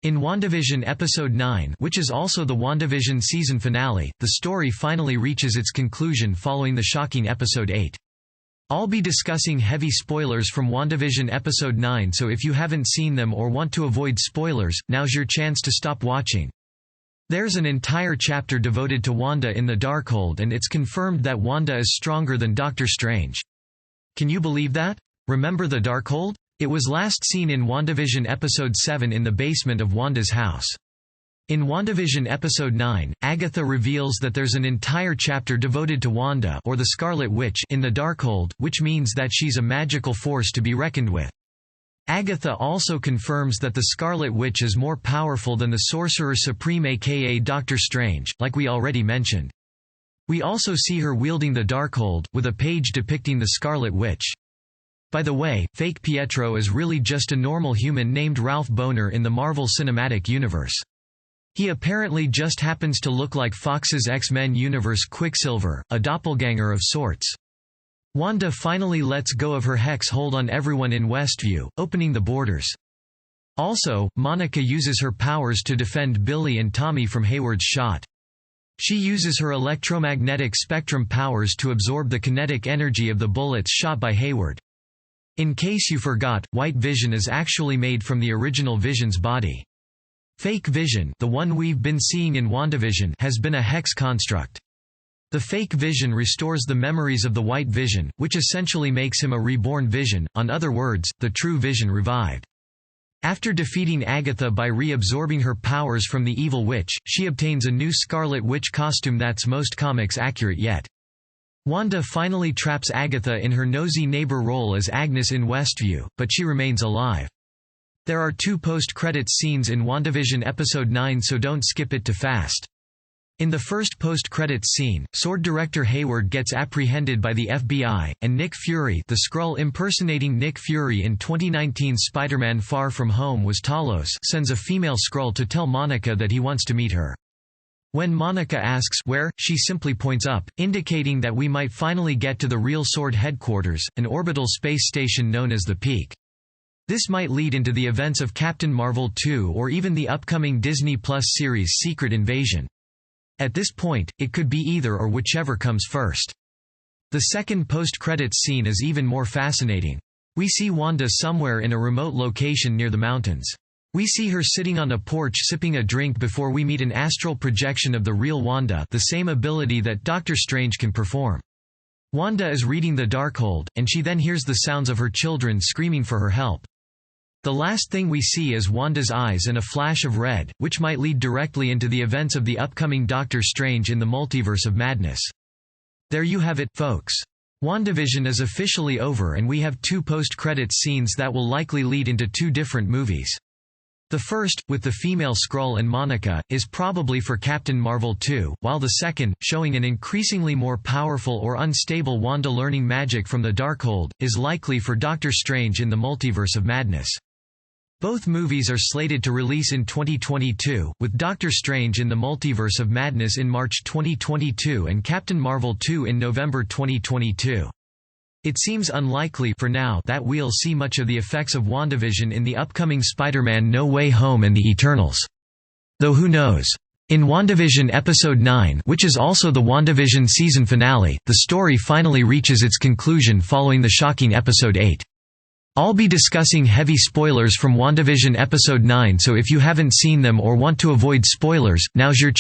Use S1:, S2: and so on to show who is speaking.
S1: In WandaVision Episode 9, which is also the WandaVision season finale, the story finally reaches its conclusion following the shocking Episode 8. I'll be discussing heavy spoilers from WandaVision Episode 9, so if you haven't seen them or want to avoid spoilers, now's your chance to stop watching. There's an entire chapter devoted to Wanda in the Darkhold, and it's confirmed that Wanda is stronger than Doctor Strange. Can you believe that? Remember the Darkhold? It was last seen in WandaVision Episode 7 in the basement of Wanda's house. In WandaVision Episode 9, Agatha reveals that there's an entire chapter devoted to Wanda, or the Scarlet Witch, in the Darkhold, which means that she's a magical force to be reckoned with. Agatha also confirms that the Scarlet Witch is more powerful than the Sorcerer Supreme aka Doctor Strange, like we already mentioned. We also see her wielding the Darkhold, with a page depicting the Scarlet Witch. By the way, fake Pietro is really just a normal human named Ralph Bohner in the Marvel Cinematic Universe. He apparently just happens to look like Fox's X-Men universe Quicksilver, a doppelganger of sorts. Wanda finally lets go of her hex hold on everyone in Westview, opening the borders. Also, Monica uses her powers to defend Billy and Tommy from Hayward's shot. She uses her electromagnetic spectrum powers to absorb the kinetic energy of the bullets shot by Hayward. In case you forgot, White Vision is actually made from the original Vision's body. Fake Vision, the one we've been seeing in WandaVision, has been a hex construct. The fake Vision restores the memories of the White Vision, which essentially makes him a reborn Vision, in other words, the true Vision revived. After defeating Agatha by reabsorbing her powers from the evil witch, she obtains a new Scarlet Witch costume that's most comics accurate yet. Wanda finally traps Agatha in her nosy neighbor role as Agnes in Westview, but she remains alive. There are 2 post-credits scenes in WandaVision Episode 9, so don't skip it too fast. In the first post-credits scene, Sword director Hayward gets apprehended by the FBI, and Nick Fury, the Skrull impersonating Nick Fury in 2019's Spider-Man Far From Home was Talos, sends a female Skrull to tell Monica that he wants to meet her. When Monica asks where, she simply points up, indicating that we might finally get to the real Sword headquarters, an orbital space station known as the Peak. This might lead into the events of Captain Marvel 2 or even the upcoming Disney Plus series Secret Invasion. At this point, it could be either or whichever comes first. The second post-credits scene is even more fascinating. We see Wanda somewhere in a remote location near the mountains. We see her sitting on a porch sipping a drink before we meet an astral projection of the real Wanda, the same ability that Doctor Strange can perform. Wanda is reading the Darkhold, and she then hears the sounds of her children screaming for her help. The last thing we see is Wanda's eyes and a flash of red, which might lead directly into the events of the upcoming Doctor Strange in the Multiverse of Madness. There you have it, folks. WandaVision is officially over, and we have 2 post-credits scenes that will likely lead into 2 different movies. The first, with the female Skrull and Monica, is probably for Captain Marvel 2, while the second, showing an increasingly more powerful or unstable Wanda learning magic from the Darkhold, is likely for Doctor Strange in the Multiverse of Madness. Both movies are slated to release in 2022, with Doctor Strange in the Multiverse of Madness in March 2022 and Captain Marvel 2 in November 2022. It seems unlikely for now that we'll see much of the effects of WandaVision in the upcoming Spider-Man No Way Home and the Eternals. Though who knows? In WandaVision Episode 9, which is also the WandaVision season finale, the story finally reaches its conclusion following the shocking Episode 8. I'll be discussing heavy spoilers from WandaVision Episode 9, so if you haven't seen them or want to avoid spoilers, now's your